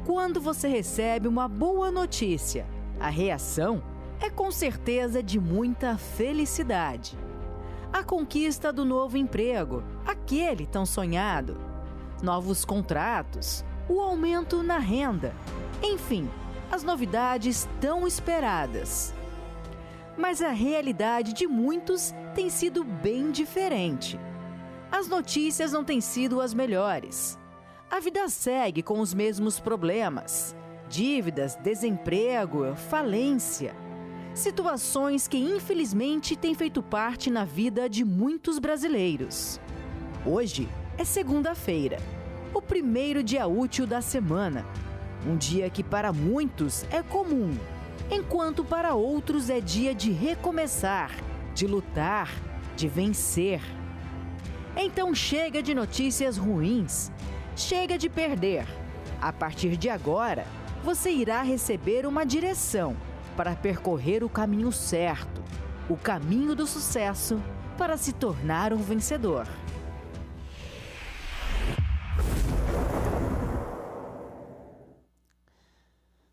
Quando você recebe uma boa notícia, a reação é com certeza de muita felicidade. A conquista do novo emprego, aquele tão sonhado, novos contratos, o aumento na renda, enfim, as novidades tão esperadas. Mas a realidade de muitos tem sido bem diferente. As notícias não têm sido as melhores. A vida segue com os mesmos problemas: dívidas, desemprego, falência. Situações que infelizmente têm feito parte na vida de muitos brasileiros. Hoje é segunda-feira, o primeiro dia útil da semana. Um dia que para muitos é comum, enquanto para outros é dia de recomeçar, de lutar, de vencer. Então chega de notícias ruins. Chega de perder. A partir de agora, você irá receber uma direção para percorrer o caminho certo, o caminho do sucesso para se tornar um vencedor.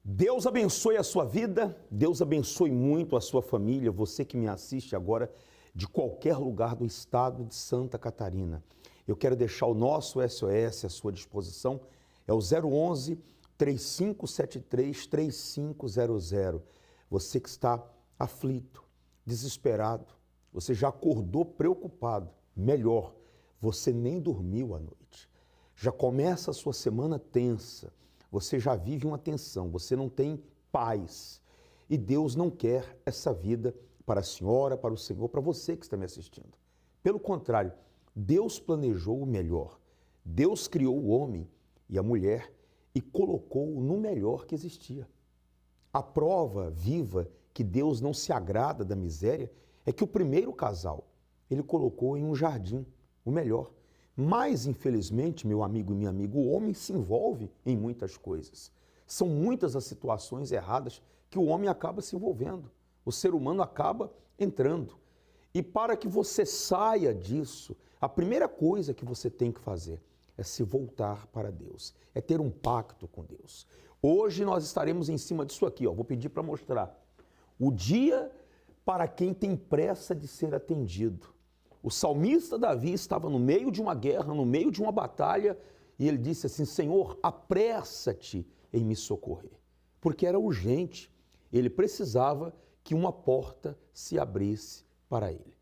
Deus abençoe a sua vida, Deus abençoe muito a sua família, você que me assiste agora de qualquer lugar do estado de Santa Catarina. Eu quero deixar o nosso SOS à sua disposição, é o 011 3573 3500. Você que está aflito, desesperado, você já acordou preocupado, melhor, você nem dormiu à noite. Já começa a sua semana tensa, você já vive uma tensão, você não tem paz. E Deus não quer essa vida para a senhora, para o Senhor, para você que está me assistindo. Pelo contrário, Deus planejou o melhor. Deus criou o homem e a mulher e colocou-o no melhor que existia. A prova viva que Deus não se agrada da miséria é que o primeiro casal, ele colocou em um jardim, o melhor. Mas, infelizmente, meu amigo e minha amiga, o homem se envolve em muitas coisas. São muitas as situações erradas que o homem acaba se envolvendo. O ser humano acaba entrando. E para que você saia disso, a primeira coisa que você tem que fazer é se voltar para Deus, é ter um pacto com Deus. Hoje nós estaremos em cima disso aqui, vou pedir para mostrar. O dia para quem tem pressa de ser atendido. O salmista Davi estava no meio de uma guerra, no meio de uma batalha, e ele disse assim: Senhor, apressa-te em me socorrer. Porque era urgente, ele precisava que uma porta se abrisse para ele.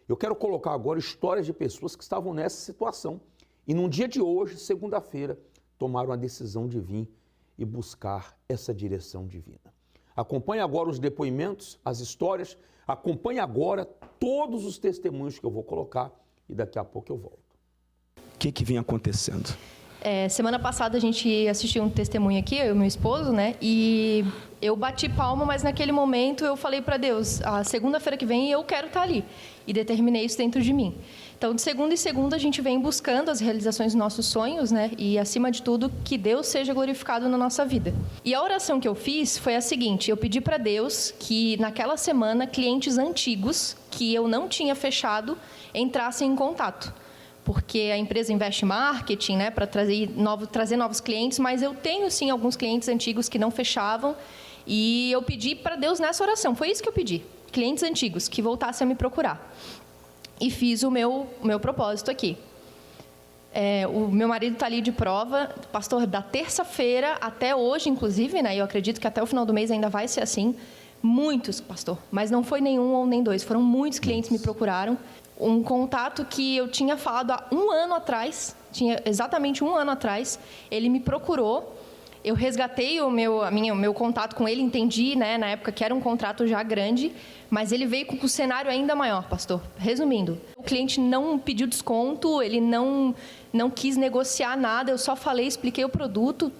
Eu quero colocar agora histórias de pessoas que estavam nessa situação e num dia de hoje, segunda-feira, tomaram a decisão de vir e buscar essa direção divina. Acompanhe agora os depoimentos, as histórias, acompanhe agora todos os testemunhos que eu vou colocar e daqui a pouco eu volto. O que vem acontecendo? Semana passada a gente assistiu um testemunho aqui, eu e meu esposo, né? E eu bati palma, mas naquele momento eu falei para Deus, a segunda-feira que vem eu quero estar ali. E determinei isso dentro de mim. Então, de segunda em segunda, a gente vem buscando as realizações dos nossos sonhos, né? E, acima de tudo, que Deus seja glorificado na nossa vida. E a oração que eu fiz foi a seguinte: eu pedi para Deus que, naquela semana, clientes antigos que eu não tinha fechado entrassem em contato. Porque a empresa investe em marketing, né, para trazer novos clientes, mas eu tenho, sim, alguns clientes antigos que não fechavam. E eu pedi para Deus nessa oração, foi isso que eu pedi. Clientes antigos que voltassem a me procurar. E fiz o meu propósito aqui. O meu marido está ali de prova, pastor, da terça-feira até hoje, inclusive, né? Eu acredito que até o final do mês ainda vai ser assim. Muitos, pastor, mas não foi nenhum ou nem dois, foram muitos clientes que me procuraram. Um contato que eu tinha falado há um ano atrás, tinha exatamente um ano atrás, ele me procurou. Eu resgatei o meu contato com ele, entendi, né, na época que era um contrato já grande, mas ele veio com o cenário ainda maior, pastor. Resumindo, o cliente não pediu desconto, ele não quis negociar nada, eu só falei, expliquei o produto,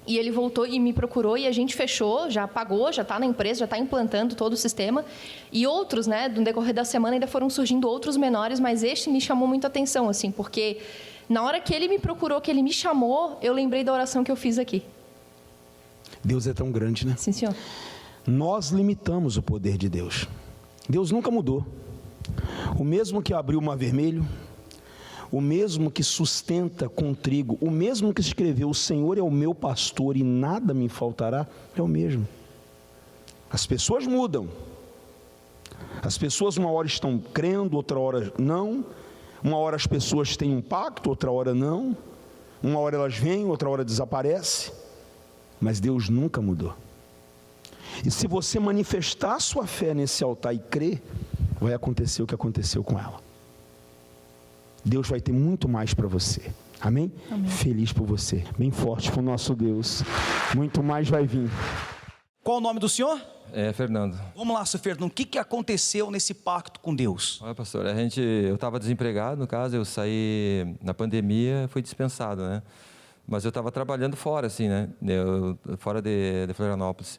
e ele voltou e me procurou e a gente fechou, já pagou, já está na empresa, já está implantando todo o sistema. E outros, né, no decorrer da semana ainda foram surgindo outros menores, mas este me chamou muita atenção, assim, porque na hora que ele me procurou, que ele me chamou, eu lembrei da oração que eu fiz aqui. Deus é tão grande, né? Sim, senhor. Nós limitamos o poder de Deus. Deus nunca mudou. O mesmo que abriu o mar vermelho, o mesmo que sustenta com trigo, o mesmo que escreveu: o Senhor é o meu pastor e nada me faltará, é o mesmo. As pessoas mudam. As pessoas uma hora estão crendo, outra hora não. Uma hora as pessoas têm um pacto, outra hora não. Uma hora elas vêm, outra hora desaparece. Mas Deus nunca mudou. E se você manifestar a sua fé nesse altar e crer, vai acontecer o que aconteceu com ela. Deus vai ter muito mais para você. Amém? Amém? Feliz por você. Bem forte com o nosso Deus. Muito mais vai vir. Qual o nome do senhor? É, Fernando. Vamos lá, seu Fernando. O que aconteceu nesse pacto com Deus? Olha, pastor, eu estava desempregado, no caso, eu saí na pandemia, fui dispensado, né? Mas eu estava trabalhando fora, assim, né? Fora de Florianópolis.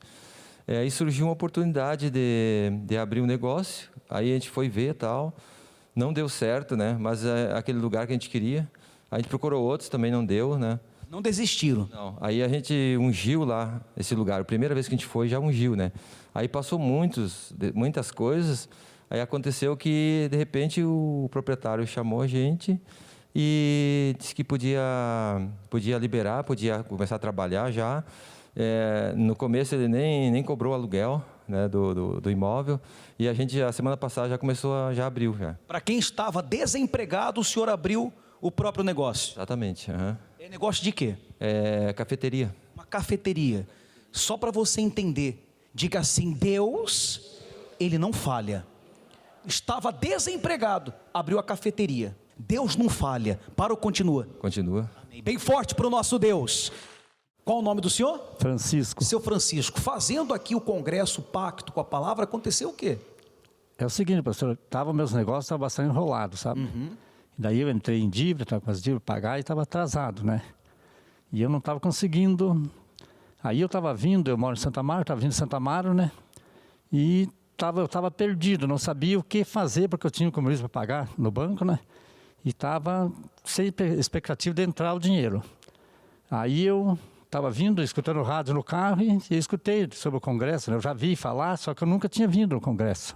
Aí surgiu uma oportunidade de abrir um negócio, aí a gente foi ver e tal, não deu certo, né? Mas é aquele lugar que a gente queria, a gente procurou outros, também não deu, né? Não desistiram? Não, aí a gente ungiu lá esse lugar, a primeira vez que a gente foi, já ungiu, né? Aí passou muitas coisas, aí aconteceu que, de repente, o proprietário chamou a gente e disse que podia liberar, podia começar a trabalhar já. No começo ele nem cobrou aluguel, né, do imóvel, e a gente, a semana passada, já começou, já abriu. Para quem estava desempregado, o senhor abriu o próprio negócio? Exatamente. Uhum. É negócio de quê? Cafeteria. Uma cafeteria. Só para você entender, diga assim: Deus, Ele não falha. Estava desempregado, abriu a cafeteria. Deus não falha. Para ou continua? Continua. Amém. Bem forte para o nosso Deus. Qual o nome do senhor? Francisco. Seu Francisco. Fazendo aqui o congresso, o pacto com a palavra, aconteceu o quê? É o seguinte, pastor, meus negócios estavam bastante enrolados, sabe? Daí eu entrei em dívida, estava com as dívidas para pagar e estava atrasado, né? E eu não estava conseguindo. Aí eu estava vindo, eu moro em Santa Amaro, estava vindo de Santa Amaro, né? E eu estava perdido, não sabia o que fazer, porque eu tinha um compromisso para pagar no banco, né? E estava sem expectativa de entrar o dinheiro. Aí eu estava vindo, escutando o rádio no carro e escutei sobre o congresso, né? Eu já vi falar, só que eu nunca tinha vindo no congresso.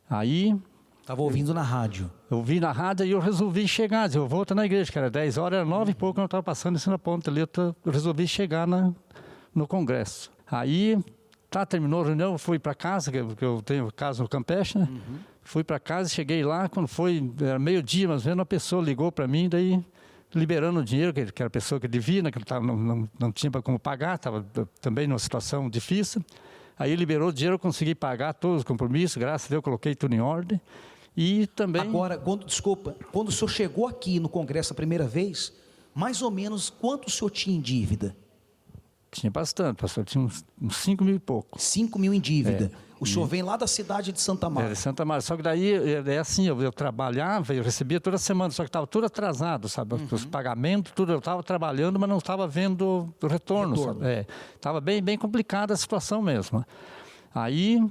Aí... Estava ouvindo na rádio. Eu vi na rádio e eu resolvi chegar. Eu volto na igreja, que era 10 horas, era 9 e pouco, eu estava passando assim na ponta ali. Eu resolvi chegar no congresso. Aí, terminou a reunião, eu fui para casa, que eu tenho casa no Campeche, né? Fui para casa, cheguei lá, quando foi, era meio-dia, mas vendo, uma pessoa ligou para mim, daí liberando o dinheiro, que era a pessoa que devia, né, que não tinha como pagar, estava também numa situação difícil. Aí liberou o dinheiro, eu consegui pagar todos os compromissos, graças a Deus, eu coloquei tudo em ordem. E também... Agora, quando o senhor chegou aqui no congresso a primeira vez, mais ou menos quanto o senhor tinha em dívida? Tinha bastante, pastor, tinha uns 5 mil e pouco. 5 mil em dívida. O senhor vem lá da cidade de Santa Amaro. De Santa Amaro, só que daí é assim, eu trabalhava, eu recebia toda semana, só que estava tudo atrasado, sabe? Os pagamentos, tudo, eu estava trabalhando, mas não estava vendo o retorno. Sabe? Estava bem complicada a situação mesmo. Daí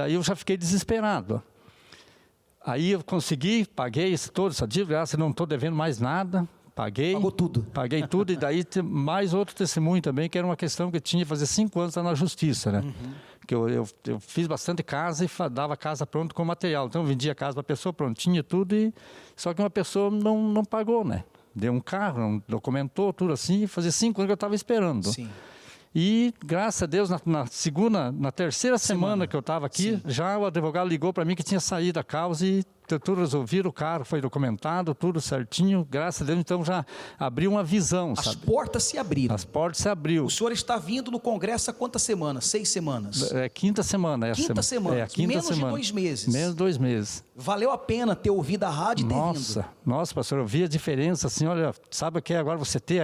eu já fiquei desesperado. Aí eu consegui, paguei toda essa dívida, graças a Deus, não estou devendo mais nada. Paguei. Pagou tudo. Paguei tudo, e daí mais outro testemunho também, que era uma questão que eu tinha fazer 5 anos na justiça, né? Que eu fiz bastante casa e dava casa pronta com material. Então eu vendia a casa para a pessoa prontinha, tudo, só que uma pessoa não pagou, né? Deu um carro, não documentou, tudo assim, e fazia 5 anos que eu estava esperando. Sim. E, graças a Deus, na terceira semana que eu estava aqui, já o advogado ligou para mim que tinha saído da causa e tudo resolvido, o carro foi documentado, tudo certinho, graças a Deus, então já abriu uma visão, As sabe? portas se abriram. As portas se abriu. O senhor está vindo no congresso há quantas semanas? 6 semanas? Quinta semana. Quinta semana. Menos de 2 meses. Menos de 2 meses. Valeu a pena ter ouvido a rádio e ter vindo. Nossa, pastor, eu vi a diferença, assim, olha, sabe o que é agora você ter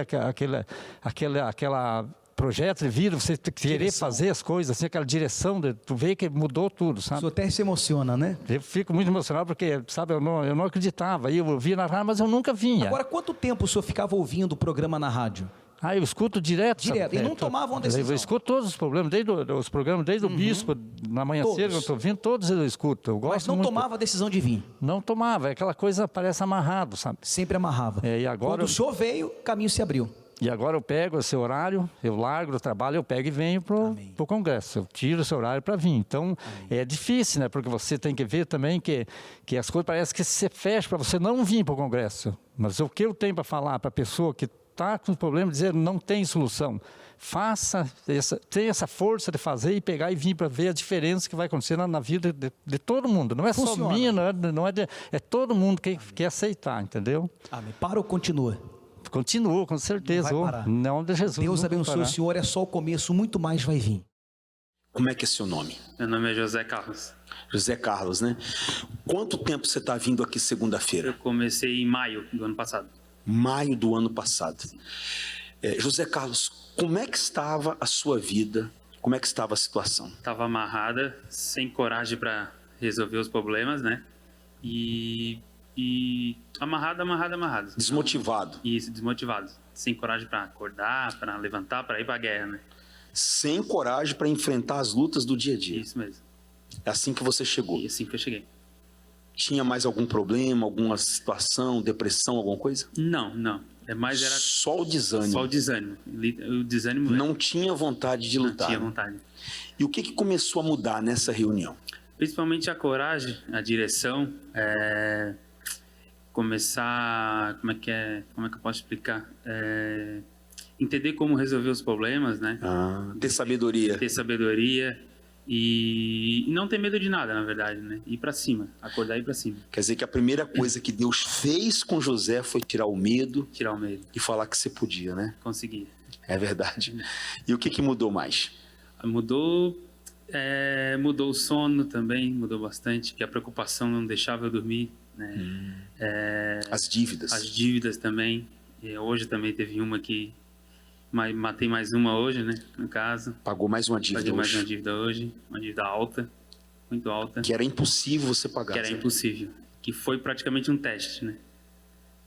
aquela projeto de vida, você querer fazer as coisas, assim, aquela direção, tu vê que mudou tudo, sabe? O senhor até se emociona, né? Eu fico muito emocionado porque, sabe, eu não acreditava, eu ouvia na rádio, mas eu nunca vinha. Agora, quanto tempo o senhor ficava ouvindo o programa na rádio? Eu escuto direto. Direto, e não tomava uma decisão? Eu escuto todos os programas, desde o bispo, na manhã cedo, eu estou vindo, todos eu escuto. Eu gosto. Mas não muito. tomava a decisão de vir? Não tomava, aquela coisa parece amarrado, sabe? Sempre amarrava. E agora quando o senhor veio, o caminho se abriu. E agora eu pego esse horário, eu largo do trabalho, eu pego e venho para o congresso. Eu tiro esse horário para vir. Então, é difícil, né? Porque você tem que ver também que as coisas parecem que se fecha para você não vir para o congresso. Mas o que eu tenho para falar para a pessoa que está com problema, dizer não tem solução. Tenha essa força de fazer e pegar e vir para ver a diferença que vai acontecer na vida de todo mundo. Não é só minha, é todo mundo que quer aceitar, entendeu? Amém. Para ou continua? Continua, com certeza. Não vai parar. Não de Jesus. Deus abençoe o senhor, é só o começo, muito mais vai vir. Como é que é seu nome? Meu nome é José Carlos. José Carlos, né? Quanto tempo você está vindo aqui segunda-feira? Eu comecei em maio do ano passado. Maio do ano passado. José Carlos, como é que estava a sua vida? Como é que estava a situação? Estava amarrada, sem coragem para resolver os problemas, né? E amarrado. Desmotivado. Isso, desmotivado. Sem coragem para acordar, para levantar, para ir para a guerra, né? Sem coragem para enfrentar as lutas do dia a dia. Isso mesmo. É assim que você chegou? E assim que eu cheguei. Tinha mais algum problema, alguma situação, depressão, alguma coisa? Não. Era só o desânimo. Só o desânimo. O desânimo. Não tinha vontade de lutar. Não tinha vontade. E o que começou a mudar nessa reunião? Principalmente a coragem, a direção, começar, como é que eu posso explicar? Entender como resolver os problemas, né? Ter sabedoria. Ter sabedoria e não ter medo de nada, na verdade, né? Ir para cima, acordar e ir para cima. Quer dizer que a primeira coisa que Deus fez com José foi tirar o medo. Tirar o medo. E falar que você podia, né? Conseguir. É verdade. E o que mudou mais? Mudou o sono também, mudou bastante, porque a preocupação não deixava eu dormir, né? As dívidas. As dívidas também. Hoje também teve uma que matei mais uma hoje, né? No caso. Pagou mais uma dívida Paguei hoje. mais uma dívida hoje, uma dívida alta, muito alta. Que era impossível você pagar. Que era impossível. Que foi praticamente um teste, né?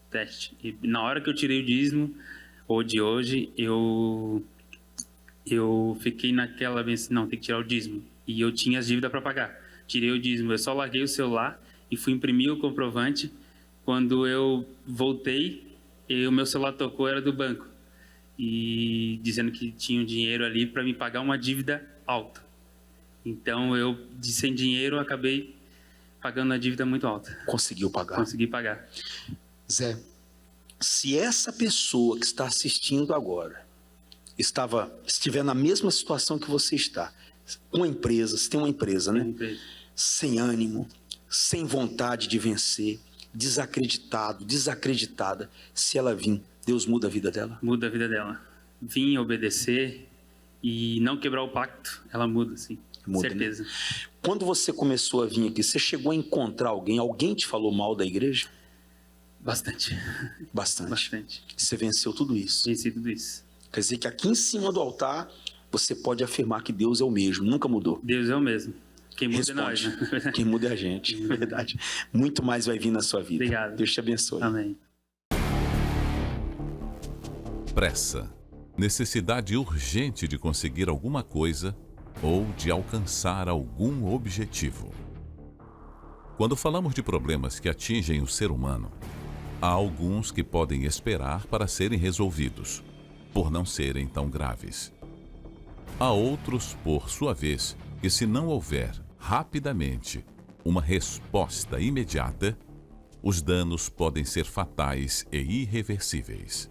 Teste. E na hora que eu tirei o dízimo, ou de hoje, eu fiquei naquela vez, não, tem que tirar o dízimo. E eu tinha as dívidas para pagar. Tirei o dízimo, eu só larguei o celular e fui imprimir o comprovante. Quando eu voltei, o meu celular tocou, era do banco. E dizendo que tinha um dinheiro ali para me pagar uma dívida alta. Então eu, sem dinheiro, acabei pagando uma dívida muito alta. Conseguiu pagar? Consegui pagar. Zé, se essa pessoa que está assistindo agora estiver na mesma situação que você está, uma empresa, você tem uma empresa, né? Sem ânimo, sem vontade de vencer, desacreditada, se ela vir, Deus muda a vida dela? Muda a vida dela. Vim obedecer e não quebrar o pacto, ela muda, sim. Muda, certeza. Né? Quando você começou a vir aqui, você chegou a encontrar alguém? Alguém te falou mal da igreja? Bastante. Bastante. Você venceu tudo isso? Venci tudo isso. Quer dizer que aqui em cima do altar, você pode afirmar que Deus é o mesmo, nunca mudou. Deus é o mesmo. Quem muda Responde. é nós, né? Quem muda é a gente, verdade. Muito mais vai vir na sua vida. Obrigado. Deus te abençoe. Amém. Pressa, necessidade urgente de conseguir alguma coisa ou de alcançar algum objetivo. Quando falamos de problemas que atingem o ser humano, há alguns que podem esperar para serem resolvidos, por não serem tão graves. Há outros, por sua vez, que se não houver rapidamente uma resposta imediata, os danos podem ser fatais e irreversíveis.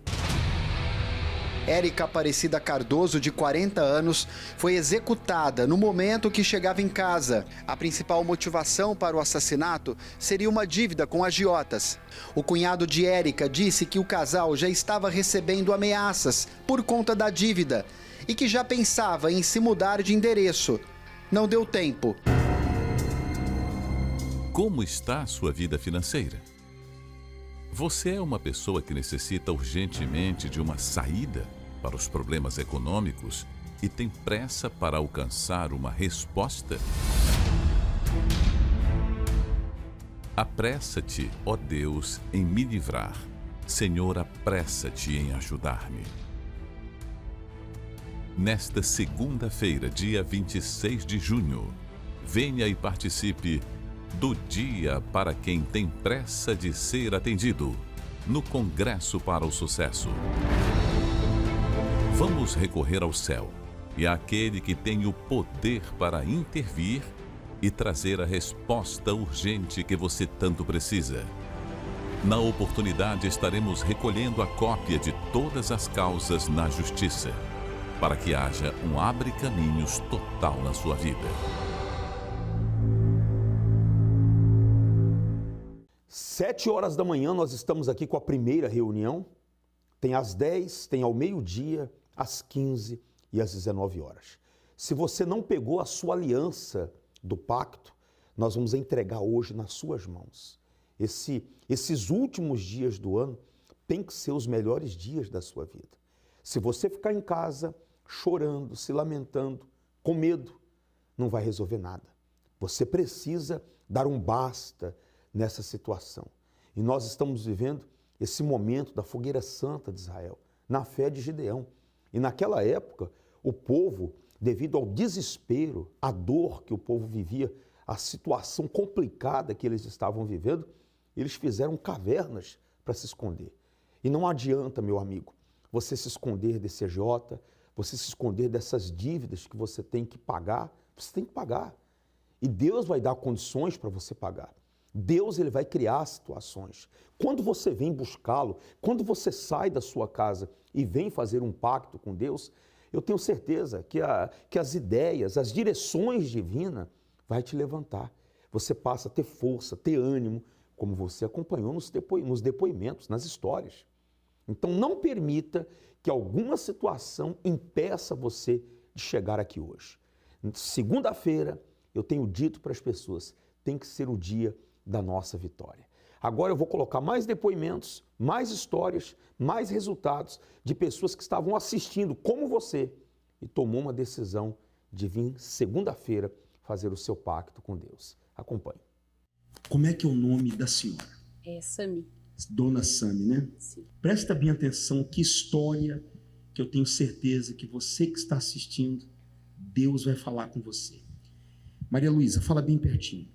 Érica Aparecida Cardoso, de 40 anos, foi executada no momento que chegava em casa. A principal motivação para o assassinato seria uma dívida com agiotas. O cunhado de Érica disse que o casal já estava recebendo ameaças por conta da dívida e que já pensava em se mudar de endereço. Não deu tempo. Como está a sua vida financeira? Você é uma pessoa que necessita urgentemente de uma saída para os problemas econômicos e tem pressa para alcançar uma resposta? Apressa-te, ó Deus, em me livrar. Senhor, apressa-te em ajudar-me. Nesta segunda-feira, dia 26 de junho, venha e participe do Dia para quem tem pressa de ser atendido, no Congresso para o Sucesso. Vamos recorrer ao céu e àquele que tem o poder para intervir e trazer a resposta urgente que você tanto precisa. Na oportunidade, estaremos recolhendo a cópia de todas as causas na justiça, para que haja um abre-caminhos total na sua vida. 7h da manhã nós estamos aqui com a primeira reunião. Tem às 10, tem ao meio-dia, às 15 e às 19 horas. Se você não pegou a sua aliança do pacto, nós vamos entregar hoje nas suas mãos. Esses últimos dias do ano tem que ser os melhores dias da sua vida. Se você ficar em casa chorando, se lamentando, com medo, não vai resolver nada. Você precisa dar um basta nessa situação. E nós estamos vivendo esse momento da fogueira santa de Israel, na fé de Gideão. E naquela época, o povo, devido ao desespero, à dor que o povo vivia, a situação complicada que eles estavam vivendo, eles fizeram cavernas para se esconder. E não adianta, meu amigo, você se esconder desse agiota, você se esconder dessas dívidas que você tem que pagar. Você tem que pagar. E Deus vai dar condições para você pagar. Deus, ele vai criar situações. Quando você vem buscá-lo, quando você sai da sua casa e vem fazer um pacto com Deus, eu tenho certeza que as ideias, as direções divinas vai te levantar. Você passa a ter força, ter ânimo, como você acompanhou nos depoimentos, nas histórias. Então não permita que alguma situação impeça você de chegar aqui hoje. Segunda-feira, eu tenho dito para as pessoas, tem que ser o dia da nossa vitória. Agora eu vou colocar mais depoimentos, mais histórias, mais resultados de pessoas que estavam assistindo, como você, e tomou uma decisão de vir segunda-feira fazer o seu pacto com Deus. Acompanhe. Como é que é o nome da senhora? É Sami. Dona Sami, né? Sim. Presta bem atenção, que história que eu tenho certeza que você que está assistindo, Deus vai falar com você. Maria Luísa, fala bem pertinho.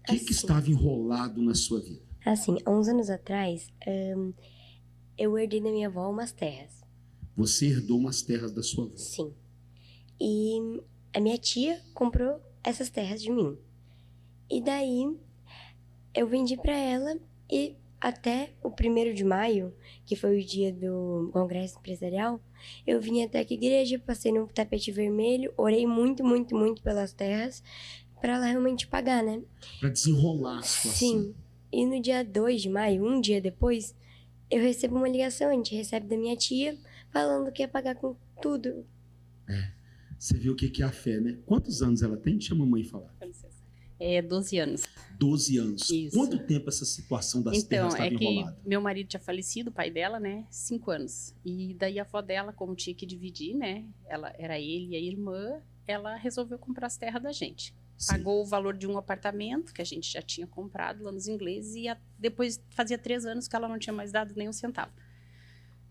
O que estava enrolado na sua vida? Assim, há uns anos atrás, eu herdei da minha avó umas terras. Você herdou umas terras da sua avó? Sim. E a minha tia comprou essas terras de mim. E daí, eu vendi para ela e até o 1º de maio, que foi o dia do congresso empresarial, eu vim até aqui a igreja, passei no tapete vermelho, orei muito, muito, muito pelas terras, para ela realmente pagar, né? Para desenrolar a situação. Sim. E no dia 2 de maio, um dia depois, eu recebo uma ligação, a gente recebe da minha tia, falando que ia pagar com tudo. Você viu o que é a fé, né? Quantos anos ela tem? Deixa a mamãe falar. 12 anos. 12 anos. Isso. Quanto tempo essa situação das terras estava enrolada? Então, meu marido tinha falecido, o pai dela, né? 5 anos. E daí a avó dela, como tinha que dividir, né? Era ele e a irmã, ela resolveu comprar as terras da gente. Sim. Pagou o valor de um apartamento que a gente já tinha comprado lá nos ingleses e depois fazia 3 anos que ela não tinha mais dado nem um centavo.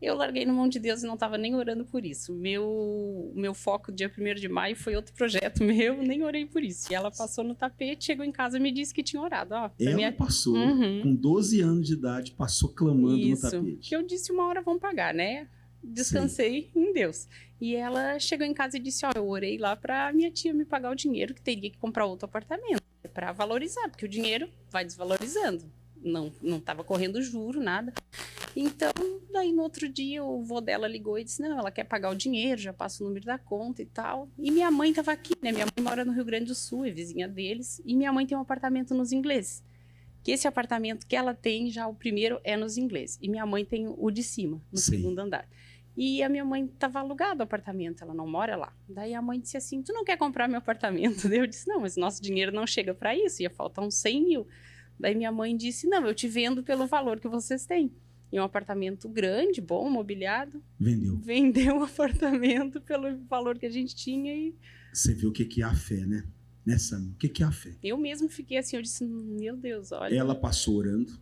Eu larguei no mão de Deus e não estava nem orando por isso. Meu foco dia 1º de maio foi outro projeto meu, nem orei por isso. E ela passou no tapete, chegou em casa e me disse que tinha orado. Ó, ela passou, com 12 anos de idade, passou clamando isso, no tapete. Que eu disse, uma hora vão pagar, né? Descansei em Deus. E ela chegou em casa e disse, ó, eu orei lá para minha tia me pagar o dinheiro que teria que comprar outro apartamento. Para valorizar, porque o dinheiro vai desvalorizando. Não estava correndo juro, nada. Então, daí no outro dia o vô dela ligou e disse, não, ela quer pagar o dinheiro, já passa o número da conta e tal. E minha mãe estava aqui, né? Minha mãe mora no Rio Grande do Sul, é vizinha deles. E minha mãe tem um apartamento nos ingleses. Que esse apartamento que ela tem, já o primeiro é nos ingleses. E minha mãe tem o de cima, no segundo andar. E a minha mãe estava alugado o apartamento, ela não mora lá. Daí a mãe disse assim, tu não quer comprar meu apartamento? Daí eu disse, não, mas nosso dinheiro não chega para isso, ia faltar uns 100 mil. Daí minha mãe disse, não, eu te vendo pelo valor que vocês têm. E um apartamento grande, bom, mobiliado. Vendeu o apartamento pelo valor que a gente tinha e... Você viu o que é a fé, né? Sam, o que é a fé? Eu mesmo fiquei assim, eu disse, meu Deus, olha... Ela passou orando,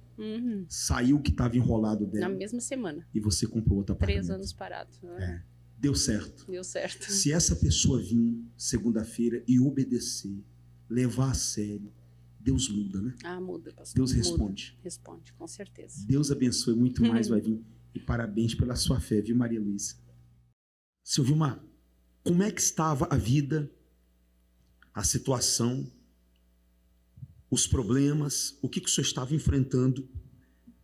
saiu o que estava enrolado dela. Na mesma semana. E você comprou outro apartamento. 3 anos parado. Deu certo. Deu certo. Se essa pessoa vir segunda-feira e obedecer, levar a sério, Deus muda, né? Muda, pastor. Deus responde. Muda. Responde, com certeza. Deus abençoe muito mais, vai vir. E parabéns pela sua fé, viu, Maria Luísa? Seu Vilmar, como é que estava a vida, a situação, os problemas, o que o senhor estava enfrentando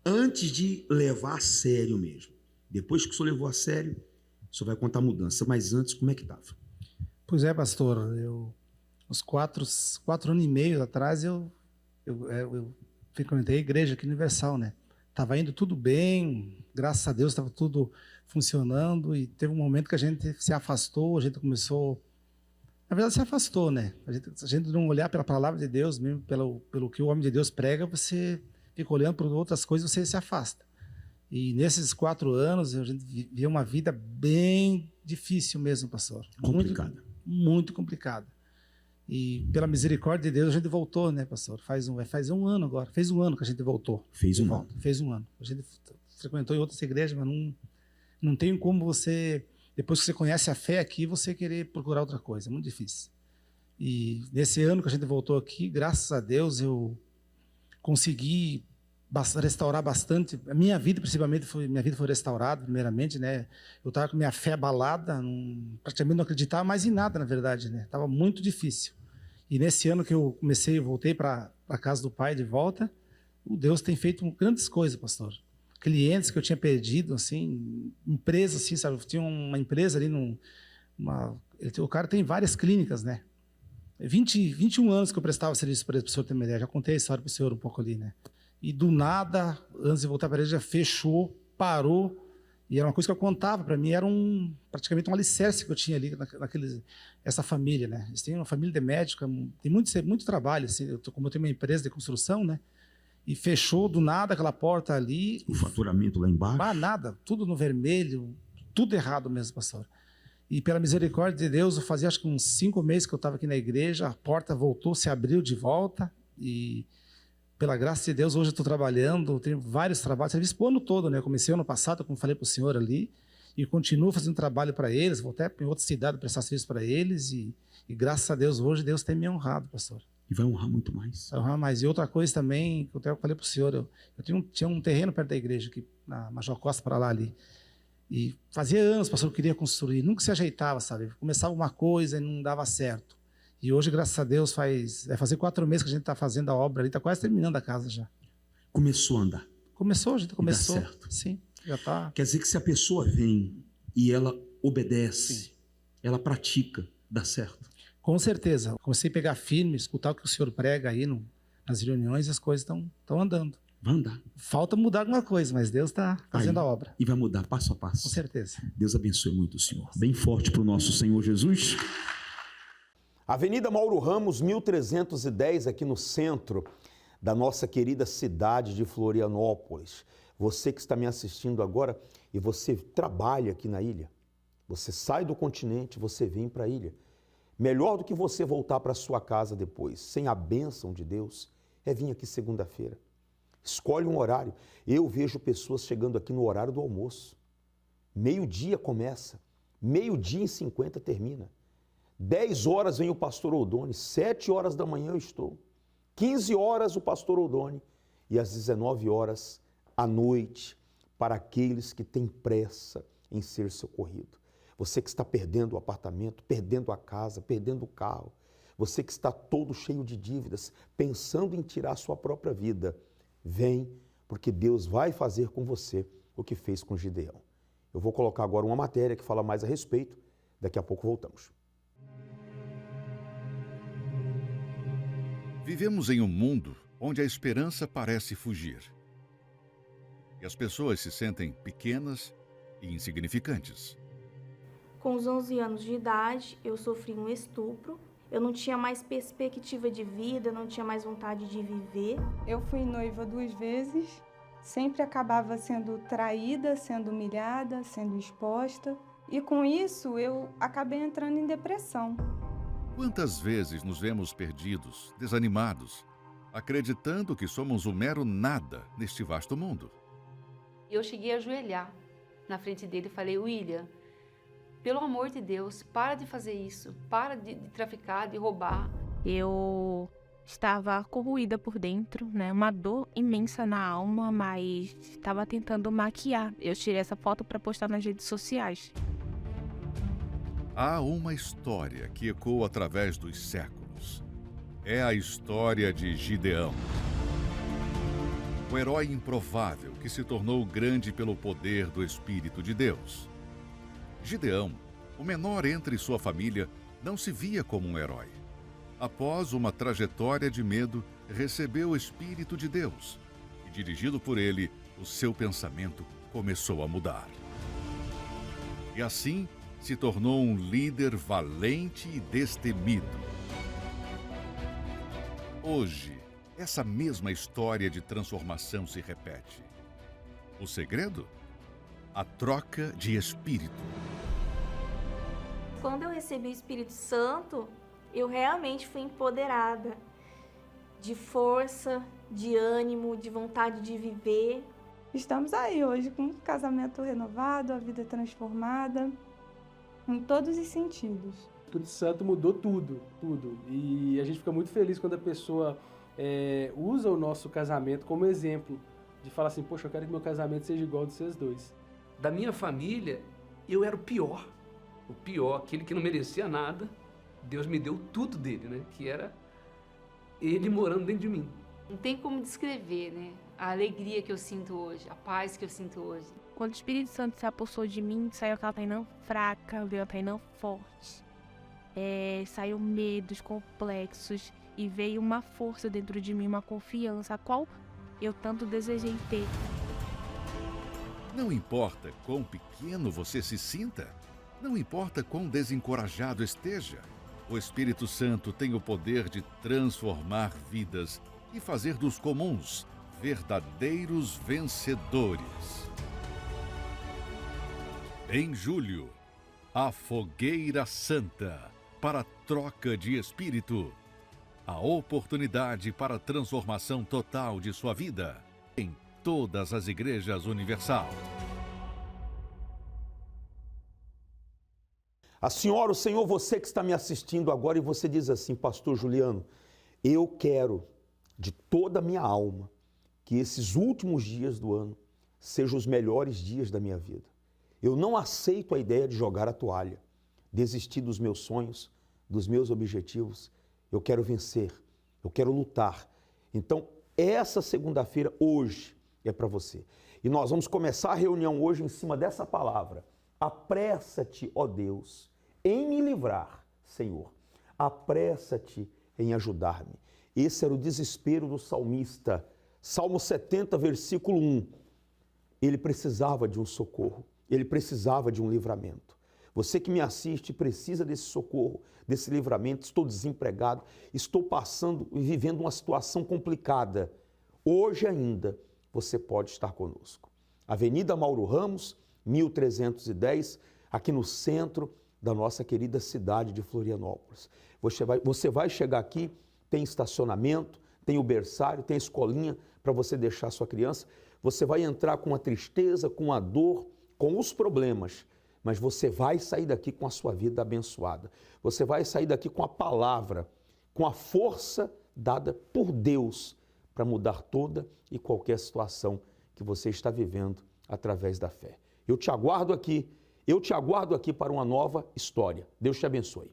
antes de levar a sério mesmo? Depois que o senhor levou a sério, o senhor vai contar a mudança, mas antes, como é que estava? Pois é, pastor, uns 4 anos e meio atrás, eu frequentei a igreja aqui Universal, né? Estava indo tudo bem, graças a Deus estava tudo funcionando, e teve um momento que a gente se afastou, a gente começou... Na verdade, se afastou, né? A gente não olhar pela palavra de Deus, mesmo pelo que o homem de Deus prega, você fica olhando para outras coisas, você se afasta. E nesses 4 anos, a gente viveu uma vida bem difícil mesmo, pastor. Complicada. Muito complicada. E pela misericórdia de Deus, a gente voltou, né, pastor? Faz um ano agora. Fez um ano que a gente voltou. Fez um ano. Fez um ano. A gente frequentou em outras igrejas, mas não tem como você, depois que você conhece a fé aqui, você querer procurar outra coisa. É muito difícil. E nesse ano que a gente voltou aqui, graças a Deus, eu consegui restaurar bastante. A minha vida, principalmente, minha vida foi restaurada, primeiramente, né? Eu estava com minha fé abalada, praticamente não acreditava mais em nada, na verdade, né? Estava muito difícil. E nesse ano que eu voltei para a casa do Pai de volta, o Deus tem feito grandes coisas, pastor. Clientes que eu tinha perdido, assim, empresas, assim, sabe? Eu tinha uma empresa ali, o cara tem várias clínicas, né? 21 anos que eu prestava serviço para o senhor ter uma ideia. Já contei a história para o senhor um pouco ali, né? E do nada, antes de voltar para a igreja, fechou, parou. E era uma coisa que eu contava para mim, era praticamente um alicerce que eu tinha ali essa família, né? Eles têm uma família de médica, tem muito trabalho, assim, como eu tenho uma empresa de construção, né? E fechou do nada aquela porta ali. O faturamento lá embaixo? Nada, tudo no vermelho, tudo errado mesmo, pastor. E pela misericórdia de Deus, eu fazia acho que uns 5 meses que eu estava aqui na igreja, a porta voltou, se abriu de volta e... Pela graça de Deus, hoje eu estou trabalhando, tenho vários trabalhos, serviço para o ano todo, né? Eu comecei ano passado, como falei para o senhor ali, e continuo fazendo trabalho para eles, vou até em outra cidade prestar serviço para eles, e graças a Deus, hoje Deus tem me honrado, pastor. E vai honrar muito mais. Vai honrar mais. E outra coisa também, que eu até falei para o senhor, eu tinha um terreno perto da igreja, aqui, na Major Costa, para lá ali, e fazia anos, pastor, eu queria construir, nunca se ajeitava, sabe? Começava uma coisa e não dava certo. E hoje, graças a Deus, vai fazer 4 meses que a gente está fazendo a obra ali, está quase terminando a casa já. Começou a andar? Começou, a gente começou. Dá certo. Sim, já está. Quer dizer que se a pessoa vem e ela obedece, sim, ela pratica, dá certo? Com certeza. Comecei a pegar firme, escutar o que o senhor prega aí nas reuniões e as coisas estão andando. Vai andar. Falta mudar alguma coisa, mas Deus está fazendo a obra. E vai mudar passo a passo. Com certeza. Deus abençoe muito o senhor. Bem forte para o nosso Senhor Jesus. Avenida Mauro Ramos, 1310, aqui no centro da nossa querida cidade de Florianópolis. Você que está me assistindo agora e você trabalha aqui na ilha, você sai do continente, você vem para a ilha. Melhor do que você voltar para sua casa depois, sem a bênção de Deus, é vir aqui segunda-feira. Escolhe um horário. Eu vejo pessoas chegando aqui no horário do almoço. 12:00 começa, 12:50 termina. 10 horas vem o pastor Oldoni, 7 horas da manhã eu estou. 15 horas o pastor Oldoni e às 19 horas à noite para aqueles que têm pressa em ser socorrido. Você que está perdendo o apartamento, perdendo a casa, perdendo o carro. Você que está todo cheio de dívidas, pensando em tirar a sua própria vida. Vem, porque Deus vai fazer com você o que fez com Gideão. Eu vou colocar agora uma matéria que fala mais a respeito. Daqui a pouco voltamos. Vivemos em um mundo onde a esperança parece fugir. E as pessoas se sentem pequenas e insignificantes. Com os 11 anos de idade, eu sofri um estupro. Eu não tinha mais perspectiva de vida, não tinha mais vontade de viver. Eu fui noiva 2 vezes, sempre acabava sendo traída, sendo humilhada, sendo exposta. E com isso, eu acabei entrando em depressão. Quantas vezes nos vemos perdidos, desanimados, acreditando que somos um mero nada neste vasto mundo? Eu cheguei a ajoelhar na frente dele e falei: William, pelo amor de Deus, para de fazer isso, para de traficar, de roubar. Eu estava corroída por dentro, né? Uma dor imensa na alma, mas estava tentando maquiar. Eu tirei essa foto para postar nas redes sociais. Há uma história que ecoa através dos séculos. É a história de Gideão. O herói improvável que se tornou grande pelo poder do Espírito de Deus. Gideão, o menor entre sua família, não se via como um herói. Após uma trajetória de medo, recebeu o Espírito de Deus e, dirigido por ele, o seu pensamento começou a mudar. E assim, se tornou um líder valente e destemido. Hoje, essa mesma história de transformação se repete. O segredo? A troca de espírito. Quando eu recebi o Espírito Santo, eu realmente fui empoderada de força, de ânimo, de vontade de viver. Estamos aí hoje com um casamento renovado, a vida transformada, em todos os sentidos. O Espírito Santo mudou tudo. E a gente fica muito feliz quando a pessoa usa o nosso casamento como exemplo, de falar assim, poxa, eu quero que meu casamento seja igual ao de vocês dois. Da minha família, eu era o pior, aquele que não merecia nada. Deus me deu tudo dele, né? Que era ele morando dentro de mim. Não tem como descrever, né? A alegria que eu sinto hoje, a paz que eu sinto hoje. Quando o Espírito Santo se apossou de mim, saiu aquela Tainã fraca, veio a Tainã forte. Saiu medos, complexos e veio uma força dentro de mim, uma confiança, a qual eu tanto desejei ter. Não importa quão pequeno você se sinta, não importa quão desencorajado esteja, o Espírito Santo tem o poder de transformar vidas e fazer dos comuns verdadeiros vencedores. Em julho, a Fogueira Santa para troca de espírito. A oportunidade para a transformação total de sua vida em todas as igrejas universal. A senhora, o senhor, você que está me assistindo agora e você diz assim, pastor Juliano, eu quero de toda a minha alma que esses últimos dias do ano sejam os melhores dias da minha vida. Eu não aceito a ideia de jogar a toalha, desistir dos meus sonhos, dos meus objetivos. Eu quero vencer, eu quero lutar. Então, essa segunda-feira, hoje, é para você. E nós vamos começar a reunião hoje em cima dessa palavra. Apressa-te, ó Deus, em me livrar, Senhor. Apressa-te em ajudar-me. Esse era o desespero do salmista. Salmo 70, versículo 1. Ele precisava de um socorro. Ele precisava de um livramento. Você que me assiste precisa desse socorro, desse livramento. Estou desempregado, estou passando e vivendo uma situação complicada. Hoje ainda você pode estar conosco. Avenida Mauro Ramos, 1310, aqui no centro da nossa querida cidade de Florianópolis. Você vai chegar aqui, tem estacionamento, tem o berçário, tem a escolinha para você deixar a sua criança. Você vai entrar com a tristeza, com a dor, com os problemas, mas você vai sair daqui com a sua vida abençoada. Você vai sair daqui com a palavra, com a força dada por Deus para mudar toda e qualquer situação que você está vivendo através da fé. Eu te aguardo aqui para uma nova história. Deus te abençoe.